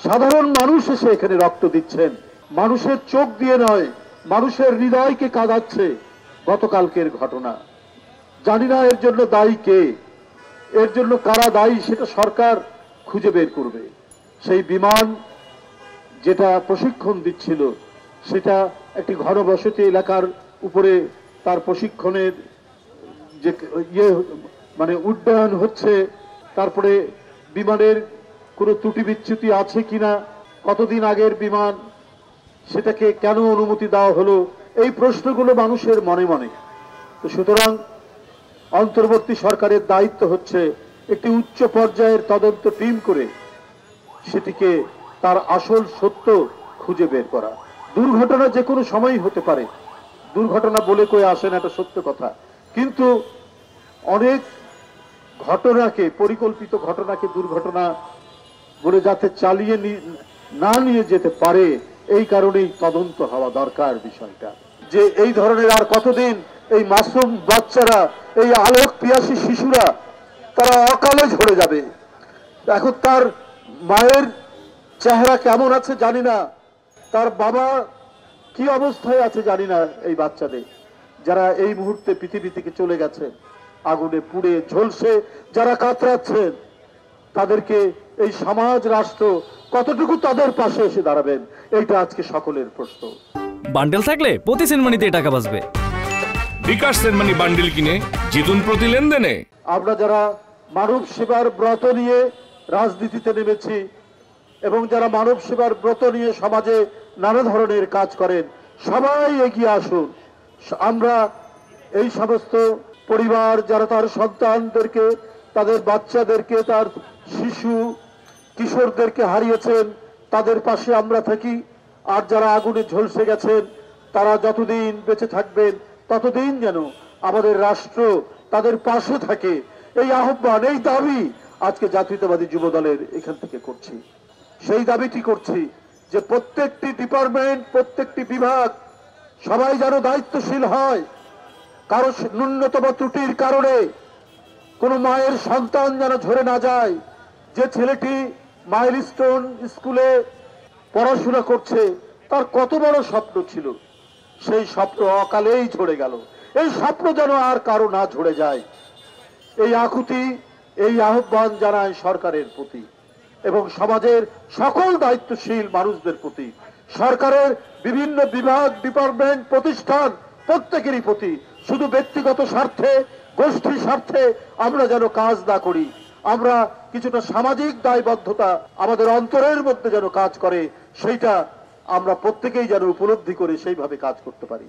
সাধারণ মানুষ এসে এখানে রক্ত দিচ্ছেন, মানুষের চোখ দিয়ে নয়, মানুষের হৃদয়কে কাঁদাচ্ছে গতকালকের ঘটনা। জানি না এর জন্য দায়ী কে, এর জন্য কারা দায়ী সেটা সরকার খুঁজে বের করবে। সেই বিমান যেটা প্রশিক্ষণ দিচ্ছিল সেটা একটি ঘনবসতি এলাকার উপরে তার প্রশিক্ষণের যে মানে উড্ডয়ন হচ্ছে, তারপরে বিমানের কোনো ত্রুটি বিচ্যুতি আছে কিনা, কতদিন আগের বিমান, সেটাকে কেন অনুমতি দেওয়া হলো, এই প্রশ্নগুলো মানুষের মনে মনে। তো সুতরাং অন্তর্বর্তী সরকারের দায়িত্ব হচ্ছে একটি উচ্চ পর্যায়ের তদন্ত টিম করে সেটিকে তার আসল সত্য খুঁজে বের করা। দুর্ঘটনা যে কোনো সময় হতে পারে, দুর্ঘটনা বলে কই আসে না, এটা সত্য কথা, কিন্তু অনেক ঘটনাকে, পরিকল্পিত ঘটনাকে দুর্ঘটনা বলে যাতে চালিয়ে না নিয়ে যেতে পারে, এই কারণেই তদন্ত হওয়া দরকার বিষয়টা। যে এই ধরনের আর কতদিন এই মাসুম বাচ্চারা, এই আলোক পিয়াসী শিশুরা তারা অকালে ঝরে যাবে। এখন তার মায়ের চেহারা কেমন আছে জানি না, তার বাবা কি অবস্থায় আছে জানি না। এই বাচ্চাদের যারা এই মুহূর্তে পৃথিবী থেকে চলে গেছে, আগুনে পুড়ে ঝলসে যারা কাতরাচ্ছেন, তাদেরকে এই সমাজ রাষ্ট্র কতটুকু তাদের পাশে এসে দাঁড়াবেন, এইটা আজকে সকলের প্রশ্ন। বান্ডেল থাকলে প্রতি সেনমানিতে টাকা বাঁচবে। বিকাশ সেনমানি বান্ডেল কিনে জিতুন প্রতি লেনদেনে। আমরা যারা মানব সেবার ব্রত নিয়ে রাজনীতিতে নেমেছি এবং যারা মানব সেবার ব্রত নিয়ে সমাজে নানা ধরনের কাজ করেন, সবাই এগিয়ে আসুন। আমরা এই সমস্ত পরিবার যারা তার সন্তানদেরকে, তাদের বাচ্চাদেরকে, তার শিশু কিশোরদেরকে হারিয়েছেন, তাদের পাশে আমরা থাকি। আর যারা আগুনে ঝলসে গেছেন, তারা যতদিন বেঁচে থাকবেন ততদিন যেন আমাদের রাষ্ট্র তাদের পাশে থাকে, এই আহ্বান, এই দাবি আজকে জাতীয়তাবাদী যুব দলের এখান থেকে করছি। সেই দাবিটি করছি যে প্রত্যেকটি ডিপার্টমেন্ট, প্রত্যেকটি বিভাগ সবাই যেন দায়িত্বশীল হয়। কারো ন্যূনতম ত্রুটির কারণে কোনো মায়ের সন্তান যেন ঝরে না যায়। যে ছেলেটি মাইলস্টোন স্কুলে পড়াশোনা করছে, তার কত বড় স্বপ্ন ছিল, সেই স্বপ্ন অকালেই ঝরে গেল। এই স্বপ্ন যেন আর কারো না ঝরে যায়, এই আকুতি, এই আহ্বান জানায় সরকারের প্রতি এবং সমাজের সকল দায়িত্বশীল মানুষদের প্রতি। সরকারের বিভিন্ন বিভাগ, ডিপার্টমেন্ট, প্রতিষ্ঠান প্রত্যেকেরই প্রতি। শুধু ব্যক্তিগত স্বার্থে, গোষ্ঠী স্বার্থে আমরা যেন কাজ না করি, আমরা কিছুটা সামাজিক দায়বদ্ধতা আমাদের অন্তরের মধ্যে যেন কাজ করে, সেইটা আমরা প্রত্যেকেই যেন উপলব্ধি করে সেইভাবে কাজ করতে পারি।